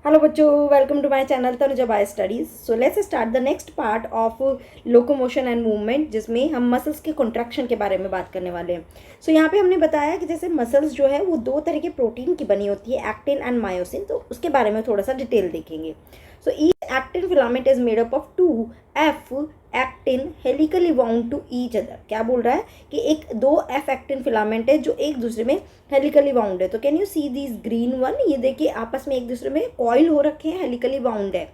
Hello बच्चों, welcome to my channel Tanuja by studies. So let's start the next part of locomotion and movement, जिसमें हम muscles के contraction के बारे में बात करने वाले हैं। सो यहाँ पे हमने बताया कि जैसे मसल्स जो है वो दो तरह के प्रोटीन की बनी होती है, एक्टिन एंड मायोसिन। तो उसके बारे में थोड़ा सा डिटेल देखेंगे। So each actin filament is made up of two F actin helically bound to each other. क्या बोल रहा है कि एक दो एफ एक्टिन फिलामेंट है जो एक दूसरे में हेलिकली बाउंड है। तो can you see this green one, ये देखिए आपस में एक दूसरे में कॉइल हो रखे हैं, हेलिकली बाउंड है।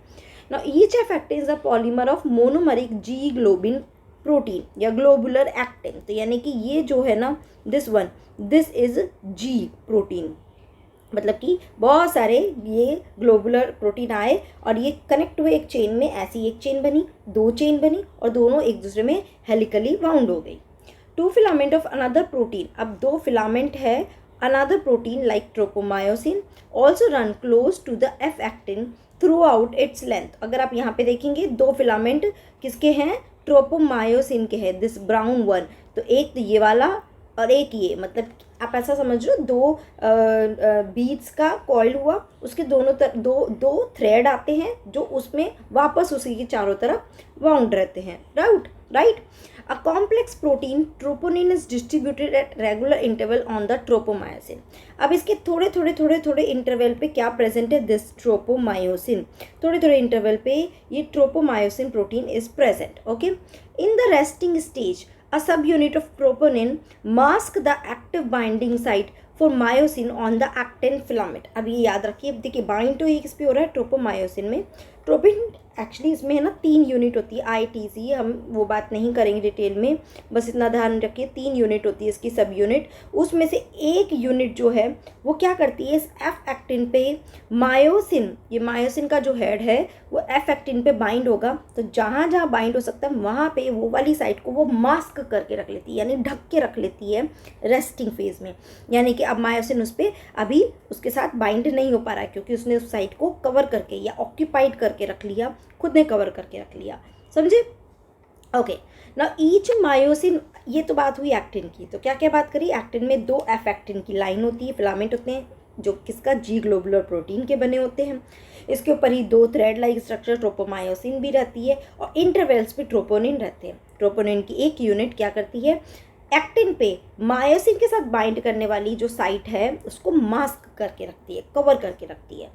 Now each F actin is a polymer of monomeric G globin protein या ग्लोबुलर एक्टिन। तो यानी कि ये जो है ना, दिस इज जी प्रोटीन, मतलब कि बहुत सारे ये ग्लोबुलर प्रोटीन आए और ये कनेक्ट हुए एक चेन में। ऐसी एक चेन बनी, दो चेन बनी और दोनों एक दूसरे में हेलिकली बाउंड हो गई। Two filament of another protein, अब दो फिलामेंट है another protein like tropomyosin also run close to the F actin throughout its length. अगर आप यहाँ पे देखेंगे दो फिलामेंट किसके हैं, ट्रोपोमायोसिन के हैं, दिस ब्राउन वन। तो एक तो ये वाला और एक ये, मतलब आप ऐसा समझ लो दो बीड्स का कॉइल हुआ, उसके दोनों दो थ्रेड आते हैं जो उसमें वापस उसी के चारों तरफ बाउंड रहते हैं। Right. A complex protein troponin is distributed at regular interval on the tropomyosin. अब इसके थोड़े इंटरवल पे क्या प्रेजेंट है, दिस ट्रोपोमायोसिन। थोड़े इंटरवल पे ये tropomyosin protein is present. Okay, in the resting stage a subunit of troponin mask the active binding site for myosin on the actin filament। अब ये याद रखिए, अब देखिए बाइंड तो ये किस पे हो रहा है, ट्रोपोमायोसिन में। ट्रोपिन एक्चुअली इसमें है ना 3 यूनिट होती है, ITC, हम वो बात नहीं करेंगे डिटेल में, बस इतना ध्यान रखिए 3 यूनिट होती है इसकी सब यूनिट। उसमें से एक यूनिट जो है वो क्या करती है, इस एफ एक्टिन पे मायोसिन, ये मायोसिन का जो हेड है वो एफ एक्टिन पे बाइंड होगा। तो जहाँ जहाँ बाइंड हो सकता है वहाँ पे वो वाली साइड को वो मास्क करके रख लेती है, यानी ढक के रख लेती है रेस्टिंग फेज में। यानी कि अब मायोसिन उस पर अभी उसके साथ बाइंड नहीं हो पा रहा है, क्योंकि उसने उस साइड को कवर करके या ऑक्यूपाइड करके रख लिया, खुद ने कवर करके रख लिया। समझे? ओके, नाउ ईच मायोसिन, ये तो बात हुई एक्टिन की। तो क्या क्या बात करी, एक्टिन में दो एफ एक्टिन की लाइन होती है, फिलामेंट होते हैं जो किसका, जी ग्लोबुलर प्रोटीन के बने होते हैं। इसके ऊपर ही दो थ्रेड लाइक स्ट्रक्चर ट्रोपोमायोसिन भी रहती है और इंटरवेल्स पे ट्रोपोनिन रहते हैं। ट्रोपोनिन की एक यूनिट क्या करती है, एक्टिन पे मायोसिन के साथ बाइंड करने वाली जो साइट है उसको मास्क करके रखती है, कवर करके रखती है।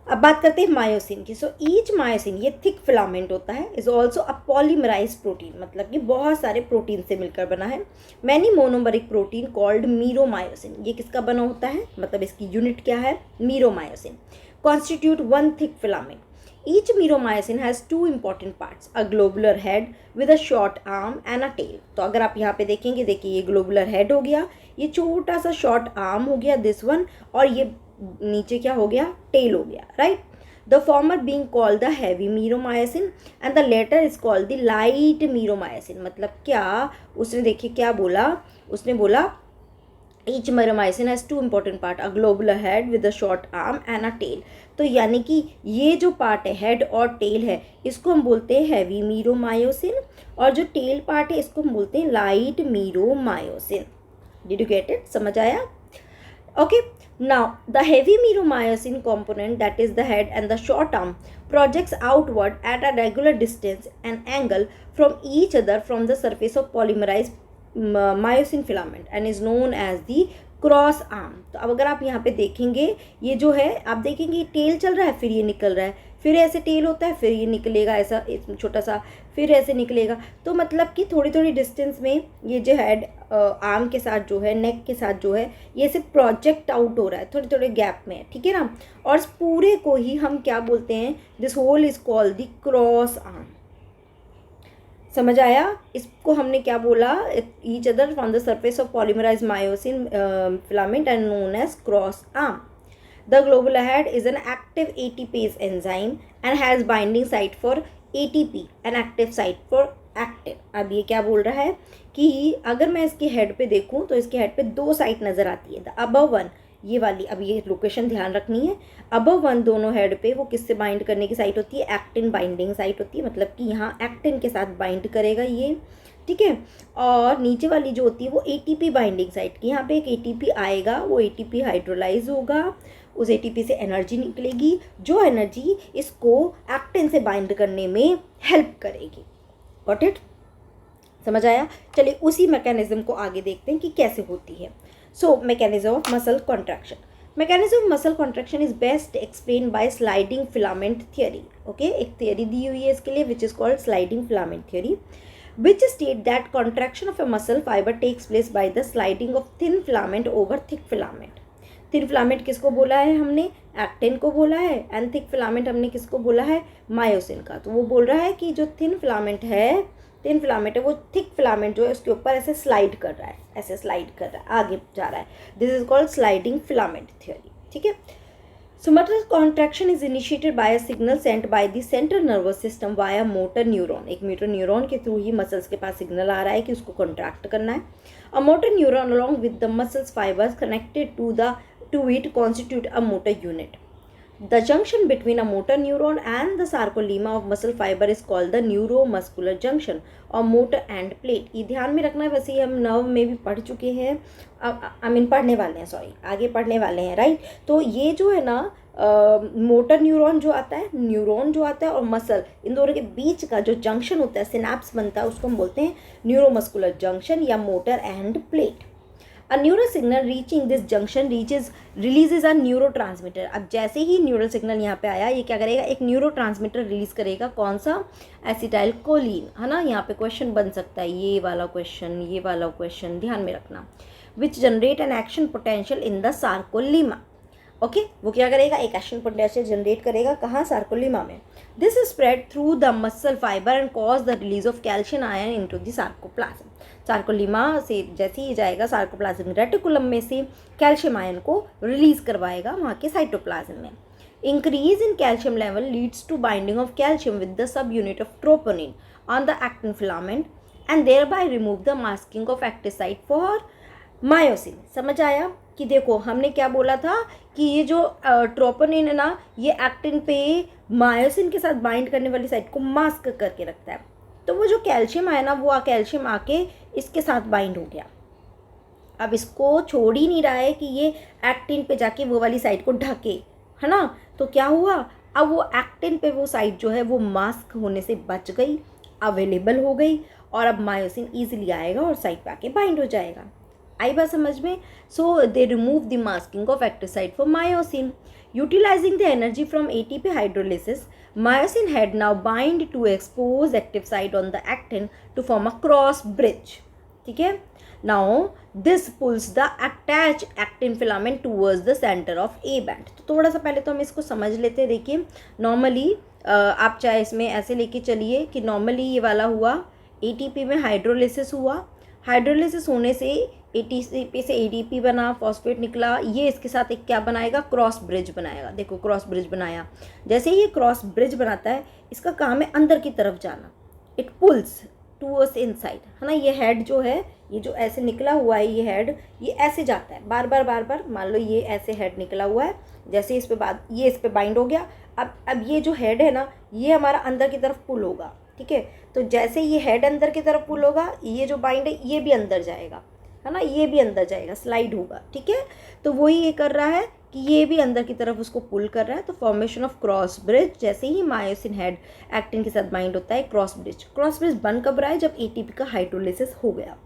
अब बात करते हैं मायोसिन की। सो ईच मायोसिन, ये थिक फिलामेंट होता है, is also a polymerise protein, मतलब कि बहुत सारे प्रोटीन से मिलकर बना है। Many monomeric protein called meromyosin, ये किसका बना होता है, मतलब इसकी यूनिट क्या है, meromyosin, constitute one thick filament. Each myromycin has two important parts, a globular head with a short arm and a tail। तो अगर आप यहाँ पे देखेंगे, देखिए ये globular head हो गया, ये छोटा सा short arm हो गया this one, और ये नीचे क्या हो गया, tail हो गया, right? The former being called the heavy myromycin and the latter is called the light myromycin। मतलब क्या उसने, देखिए क्या बोला, उसने बोला each myromycin has two important part, a globular head with a short arm and a tail। तो यानी कि ये जो पार्ट है, हेड और टेल है, इसको हम बोलते हैं हैवी मीरोमायोसिन, और जो टेल पार्ट है इसको हम बोलते हैं light meromyosin. Did you get it, समझ आया? Okay, now the heavy myromycin component, that is the head and the short arm, projects outward at a regular distance and angle from each other from the surface of polymerized myosin filament and is known as the cross arm. तो अब अगर आप यहाँ पे देखेंगे, ये जो है आप देखेंगे टेल चल रहा है, फिर ये निकल रहा है, फिर ऐसे टेल होता है, फिर ये निकलेगा ऐसा छोटा सा, फिर ऐसे निकलेगा। तो मतलब कि थोड़ी डिस्टेंस में ये जो हेड आर्म के साथ जो है, नेक के साथ जो है, ये सिर्फ प्रोजेक्ट आउट हो रहा है, थोड़े गैप में, ठीक है ना। और इस पूरे को ही हम क्या बोलते हैं, this whole is called the cross arm. समझ आया? इसको हमने क्या बोला, each other from the surface of polymerise myosin filament and known as cross arm. The globular head is an active ATPase enzyme and has binding site for ATP and active site for actin. अब ये क्या बोल रहा है कि अगर मैं इसके हेड पे देखूं तो इसके हेड पे दो साइट नजर आती है, द अबव वन, ये वाली, अब ये लोकेशन ध्यान रखनी है, अबव वन दोनों हेड पे वो किससे बाइंड करने की साइट होती है, एक्टिन बाइंडिंग साइट होती है, मतलब कि यहाँ एक्टिन के साथ बाइंड करेगा ये, ठीक है। और नीचे वाली जो होती है वो ATP बाइंडिंग साइट की, यहाँ पे एक ATP आएगा, वो ATP हाइड्रोलाइज होगा, उस एटीपी से एनर्जी निकलेगी, जो एनर्जी इसको एक्टिन से बाइंड करने में हेल्प करेगी। Got it? समझ आया? चलिए उसी मैकेनिज्म को आगे देखते हैं कि कैसे होती है। So mechanism of muscle contraction. Mechanism of muscle contraction is best explain by sliding filament theory. Okay, एक थियरी दी हुई है इसके लिए which is called sliding filament theory, which state that contraction of a muscle fiber takes place by the sliding of thin filament over thick filament। Thin filament किसको बोला है हमने? एक्टिन को बोला है। एंड थिक फिलामेंट हमने किसको बोला है? मायोसिन का। तो वो बोल रहा है कि जो थिन फिलामेंट है वो थिक फिलामेंट जो है उसके ऊपर ऐसे स्लाइड कर रहा है, ऐसे स्लाइड कर रहा है, आगे जा रहा है। This is called sliding filament theory. ठीक है। So muscle contraction is initiated by a signal sent by the central nervous system via motor neuron। एक मोटर न्यूरॉन के थ्रू ही मसल्स के पास सिग्नल आ रहा है कि उसको कॉन्ट्रैक्ट करना है। A motor neuron along with the muscles fibers connected to it constitute a motor unit। The junction between a motor neuron and the sarcolemma of muscle fiber is called the neuromuscular junction और motor end plate। ये ध्यान में रखना है, वैसे ही हम nerve में भी पढ़ चुके हैं, पढ़ने वाले हैं, सॉरी आगे पढ़ने वाले हैं, राइट। तो ये जो है ना मोटर न्यूरॉन जो आता है और मसल, इन दोनों के बीच का जो जंक्शन होता है, सिनेप्स बनता है, उसको हम बोलते हैं न्यूरोमस्कुलर जंक्शन या motor end plate. A neural signal reaching this junction releases a neurotransmitter। अब जैसे ही न्यूरल सिग्नल यहाँ पे आया, ये क्या करेगा? एक न्यूरोट्रांसमीटर रिलीज करेगा। कौन सा? एसिटाइल कोलिन, है ना। यहाँ पे क्वेश्चन बन सकता है, ये वाला क्वेश्चन ध्यान में रखना। Which generate an action potential in the सार्कोलीमा। Okay, वो क्या करेगा? एक एक्शन पोटेंशियल जनरेट करेगा। कहाँ? सार्कोलीमा में। This is spread through the muscle fibre and cause the release of calcium ion into the sarcoplasm. सार्कोलीमा से जैसे ही जाएगा सार्कोप्लाज्म रेटिकुलम में से कैल्शियम आयन को रिलीज करवाएगा वहाँ के साइटोप्लाज्म में। Increase in calcium level leads to binding of calcium with the subunit of troponin on the actin filament and thereby remove the masking of active site for myosin. समझ आया कि देखो हमने क्या बोला था कि ये जो ट्रोपोनिन है ना, ये एक्टिन पे मायोसिन के साथ बाइंड करने वाली साइट को मास्क करके रखता है। तो वो जो कैल्शियम है ना, वो कैल्शियम आके इसके साथ बाइंड हो गया। अब इसको छोड़ ही नहीं रहा है कि ये एक्टिन पे जाके वो वाली साइट को ढके, है ना। तो क्या हुआ? अब वो एक्टिन पे वो साइट जो है वो मास्क होने से बच गई, अवेलेबल हो गई, और अब मायोसिन ईजिली आएगा और साइट पे आके बाइंड हो जाएगा। आई बात समझ में? So they remove the masking of active site for myosin. Utilizing the energy from ATP hydrolysis, myosin head now bind to expose active site on the actin to form a cross bridge। ठीक है। Now this pulls the attached actin filament towards the center of A band। तो थोड़ा सा पहले तो हम इसको समझ लेते हैं। देखिए नॉर्मली आप चाहे इसमें ऐसे लेके चलिए कि नॉर्मली ये वाला हुआ, ATP में हाइड्रोलिसिस हुआ, हाइड्रोलिसिस होने से ATP से ADP बना, फॉस्फेट निकला, ये इसके साथ एक क्या बनाएगा? क्रॉस ब्रिज बनाएगा। देखो क्रॉस ब्रिज बनाया। जैसे ही ये क्रॉस ब्रिज बनाता है, इसका काम है अंदर की तरफ जाना। इट पुल्स टूवर्ड्स इनसाइड, है ना। ये हेड जो है, ये जो ऐसे निकला हुआ है, ये हेड ये ऐसे जाता है बार बार। मान लो ये ऐसे हेड निकला हुआ है, जैसे इस पे बाइंड हो गया। अब ये जो हेड है ना, ये हमारा अंदर की तरफ पुल होगा। ठीक है। तो जैसे ये हेड अंदर की तरफ पुल होगा, ये जो बाइंड है ये भी अंदर जाएगा, है ना, ये भी अंदर जाएगा, स्लाइड होगा। ठीक है। तो वही ये कर रहा है कि ये भी अंदर की तरफ उसको पुल कर रहा है। तो फॉर्मेशन ऑफ क्रॉस ब्रिज, जैसे ही मायोसिन हेड एक्टिन के साथ बाइंड होता है, क्रॉस ब्रिज बन कब रहा है? जब ATP का हाइड्रोलिसिस हो गया।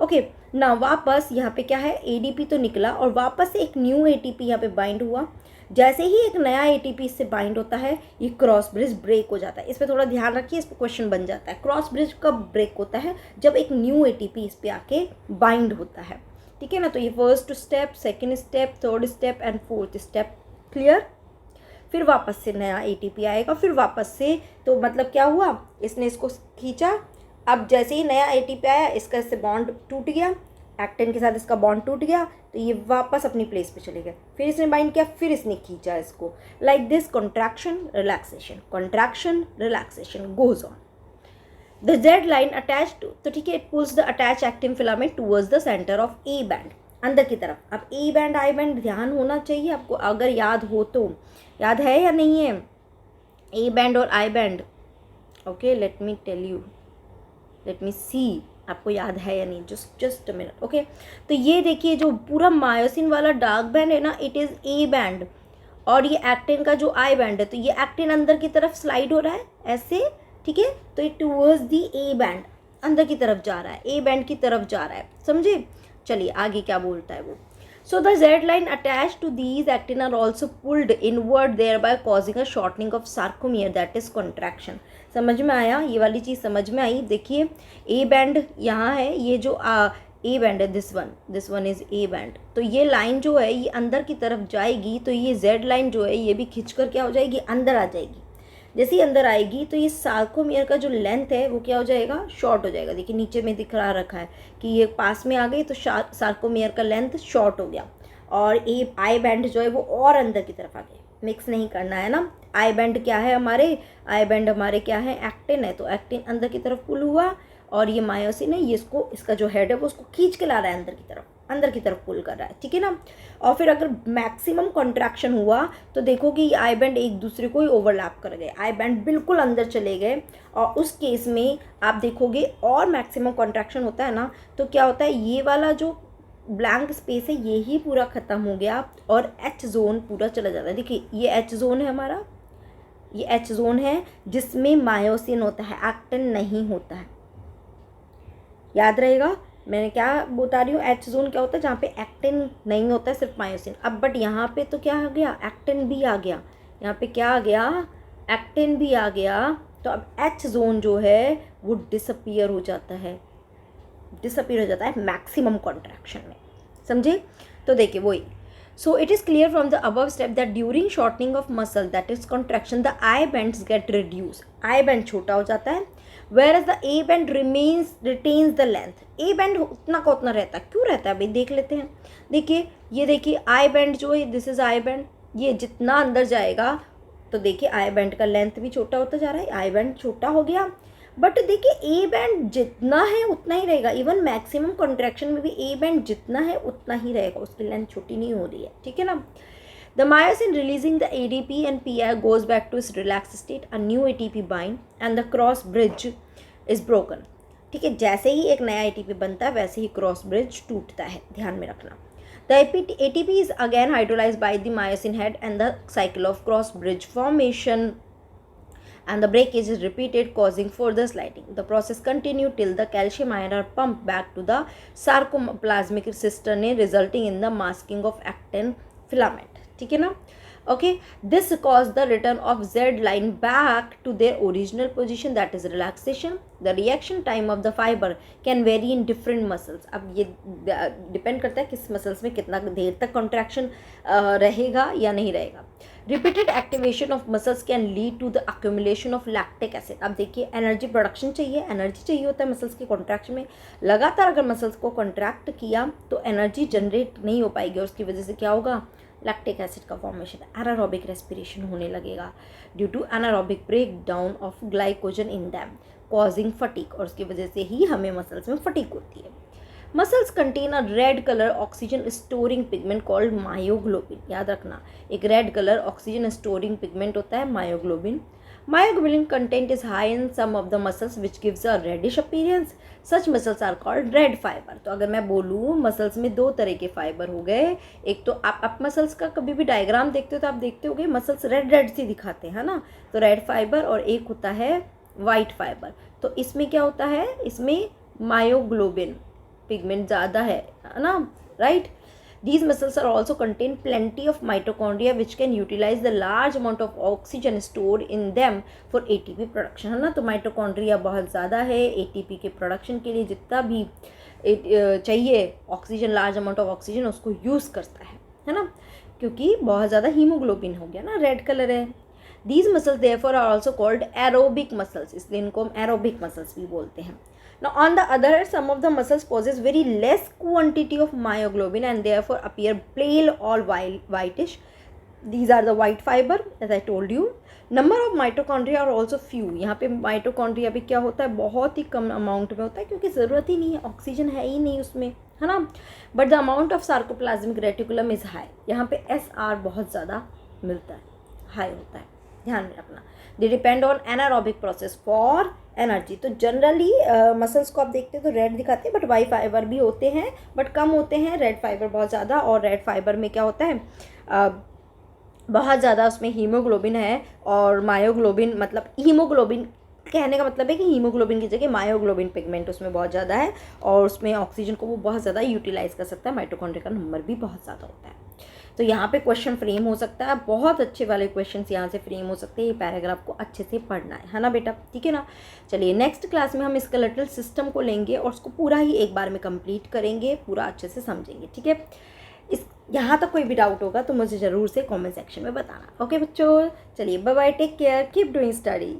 ओके ना, वापस यहाँ पे क्या है? ADP तो निकला और वापस से एक न्यू ATP यहाँ पे बाइंड हुआ। जैसे ही एक नया ATP इससे बाइंड होता है, ये क्रॉस ब्रिज ब्रेक हो जाता है। इस पर थोड़ा ध्यान रखिए, इस पर क्वेश्चन बन जाता है। क्रॉस ब्रिज कब ब्रेक होता है? जब एक न्यू ATP इस पर आके बाइंड होता है। ठीक है ना। तो ये first step, second step, third step and fourth step clear. फिर वापस से नया ATP आएगा, फिर वापस से, तो मतलब क्या हुआ? इसने इसको खींचा। अब जैसे ही नया ATP आया, इसका इससे बॉन्ड टूट गया, एक्टिन के साथ इसका बॉन्ड टूट गया, तो ये वापस अपनी प्लेस पे चले गए। फिर इसने बाइंड किया, फिर इसने खींचा इसको। Like this contraction relaxation goes on. The Z line attached, तो ठीक है, it pulls the attach actin filament towards the centre of A band, अंदर की तरफ। अब A बैंड I बैंड ध्यान होना चाहिए आपको, अगर याद हो तो। याद है या नहीं है A बैंड और I band? Okay, let me tell you, let me see आपको याद है या नहीं। Just minute. ओके, तो ये देखिए जो पूरा मायोसिन वाला डार्क बैंड है ना, इट इज़ A बैंड। और ये एक्टिन का जो आई बैंड है, तो ये एक्टिन अंदर की तरफ स्लाइड हो रहा है ऐसे, ठीक है, तो ये टूवर्ड्स दी ए बैंड, अंदर की तरफ जा रहा है, ए बैंड की तरफ जा रहा है, समझे। चलिए आगे क्या बोलता है वो। So the Z line attached to these actin are also pulled inward, thereby causing a shortening of sarcomere, that is contraction. समझ में आया, ये वाली चीज़ समझ में आई। देखिए ए बैंड यहाँ है, ये जो ए बैंड है, this one is A band, तो ये लाइन जो है ये अंदर की तरफ जाएगी, तो ये जेड लाइन जो है ये भी खिंचकर क्या हो जाएगी, अंदर आ जाएगी। जैसे ही अंदर आएगी तो ये सार्कोमियर का जो लेंथ है वो क्या हो जाएगा, शॉर्ट हो जाएगा। देखिए नीचे में दिखा रखा है कि ये पास में आ गई तो सार्कोमियर का लेंथ शॉर्ट हो गया, और ये आई बैंड जो है वो और अंदर की तरफ आ गए। मिक्स नहीं करना है ना। आई बैंड क्या है हमारे, आई बैंड हमारे क्या है, एक्टिन है, तो एक्टिन अंदर की तरफ पुल हुआ, और ये मायोसिन है, ये इसको, इसका जो हेड है वो उसको खींच के ला रहा है अंदर की तरफ पुल कर रहा है, ठीक है ना। और फिर अगर मैक्सिमम कॉन्ट्रैक्शन हुआ तो देखो कि ये आई बैंड एक दूसरे को ही ओवरलैप कर गए, आई बैंड बिल्कुल अंदर चले गए, और उस केस में आप देखोगे और मैक्सिमम कॉन्ट्रैक्शन होता है ना, तो क्या होता है, ये वाला जो ब्लैंक स्पेस है ये ही पूरा ख़त्म हो गया और एच जोन पूरा चला जाता है। देखिए ये एच जोन है हमारा, ये एच जोन है जिसमें मायोसिन होता है, एक्टिन नहीं होता है, याद रहेगा मैंने क्या बता रही हूँ। एच जोन क्या होता है, जहाँ पे एक्टिन नहीं होता है, सिर्फ मायोसिन। अब बट यहाँ पे तो क्या आ गया, एक्टिन भी आ गया, यहाँ पे क्या आ गया, एक्टिन भी आ गया, तो अब एच जोन जो है वो डिसअपीयर हो जाता है मैक्सिमम कॉन्ट्रैक्शन में, समझे। तो देखिए वही, so it is clear from the above step that during shortening of muscle, that is contraction, the I bands get reduced, I band छोटा हो जाता है, whereas the A band retains the length, A band उतना का उतना रहता है। क्यों रहता है भाई, देख लेते हैं। देखिए ये देखिए I band जो है, दिस इज I band, ये जितना अंदर जाएगा तो देखिए I band का लेंथ भी छोटा होता जा रहा है, I band छोटा हो गया, बट देखिए ए बैंड जितना है उतना ही रहेगा, इवन मैक्सिमम कॉन्ट्रैक्शन में भी ए बैंड जितना है उतना ही रहेगा, उसकी लेंथ छोटी नहीं हो रही है, ठीक है ना। The myosin releasing the ADP and Pi goes back to its relax state, a new ATP bind and the cross bridge is broken, ठीक है। जैसे ही एक नया एटीपी बनता है वैसे ही क्रॉस ब्रिज टूटता है, ध्यान में रखना। The ATP is again hydrolysed by the myosin head and the cycle of cross bridge formation and the breakage is repeated, causing further sliding. The process continues till the calcium ion are pumped back to the sarcoplasmic cisternae, resulting in the masking of actin filament, ठीक है ना। Okay, this caused the return of Z line back to their original position, that is relaxation. The reaction time of the fiber can vary in different muscles. अब ये depend करता है किस muscles में कितना देर तक कॉन्ट्रैक्शन रहेगा या नहीं रहेगा। Repeated activation of muscles can lead to the accumulation of lactic acid. अब देखिए एनर्जी प्रोडक्शन चाहिए, एनर्जी चाहिए होता है मसल्स के कॉन्ट्रैक्शन में। लगातार अगर मसल्स को कॉन्ट्रैक्ट किया तो एनर्जी जनरेट नहीं हो पाएगी, और उसकी वजह से क्या होगा, लैक्टिक एसिड का फॉर्मेशन, एनारोबिक रेस्पिरेशन होने लगेगा due to anaerobic break down of glycogen in them causing fatigue, और उसकी वजह से ही हमें मसल्स में फटीक होती है। Muscles contain a red colour oxygen storing pigment called myoglobin, याद रखना एक red colour oxygen storing pigment होता है myoglobin. Myoglobin content is high in some of the muscles which gives a reddish appearance. Such muscles are called red fiber. तो अगर मैं बोलूँ muscles में दो तरह के फाइबर हो गए, एक तो आप मसल्स का कभी भी डायग्राम देखते हो तो आप देखते होगे मसल्स रेड रेड सी दिखाते हैं ना, तो रेड फाइबर, और एक होता है वाइट फाइबर। तो इसमें क्या होता है, इसमें मायोग्लोबिन पिगमेंट ज़्यादा है ना, right. These muscles are also contain plenty of mitochondria which can utilize the large amount of oxygen stored in them for ATP production, है ना। तो माइटोकॉन्ड्रिया बहुत ज़्यादा है, ATP के प्रोडक्शन के लिए जितना भी चाहिए oxygen, large amount of oxygen उसको यूज़ करता है ना, क्योंकि बहुत ज़्यादा हीमोग्लोबिन हो गया ना, रेड कलर है। These muscles therefore are also called aerobic muscles, इसलिए इनको हम aerobic muscles भी बोलते हैं। Now on the other hand, some of the muscles possess very less quantity of myoglobin and therefore appear pale or whitish. These are the white fiber, as I told you. Number of mitochondria are also few. यहाँ पे mitochondria भी क्या होता है, बहुत ही कम amount में होता है, क्योंकि ज़रूरत ही नहीं है, ऑक्सीजन है ही नहीं उसमें, है ना। But the amount of sarcoplasmic reticulum is high. यहाँ पे SR बहुत ज़्यादा मिलता है, हाई होता है, ध्यान में रखना। They depend on anaerobic process for energy. तो जनरली मसल्स को आप देखते हैं तो रेड दिखाते हैं, बट वाइट फाइबर भी होते हैं, बट कम होते हैं, रेड फाइबर बहुत ज़्यादा। और रेड फाइबर में क्या होता है, बहुत ज़्यादा उसमें हीमोग्लोबिन है और मायोग्लोबिन, मतलब हीमोग्लोबिन कहने का मतलब है कि हीमोग्लोबिन की जगह मायोग्लोबिन पिगमेंट उसमें बहुत ज़्यादा है और उसमें ऑक्सीजन को वो बहुत ज़्यादा यूटिलाइज कर सकता है। माइटोकॉन्ड्रिया का नंबर भी बहुत ज़्यादा होता है। तो यहाँ पे क्वेश्चन फ्रेम हो सकता है, बहुत अच्छे वाले क्वेश्चंस यहाँ से फ्रेम हो सकते हैं। ये पैराग्राफ को अच्छे से पढ़ना है ना बेटा, ठीक है ना। चलिए नेक्स्ट क्लास में हम स्केलेटल सिस्टम को लेंगे और उसको पूरा ही एक बार में कंप्लीट करेंगे, पूरा अच्छे से समझेंगे, ठीक है। इस यहाँ तक कोई भी डाउट होगा तो मुझे ज़रूर से कमेंट सेक्शन में बताना। ओके बच्चों, चलिए bye bye, take care, keep doing study.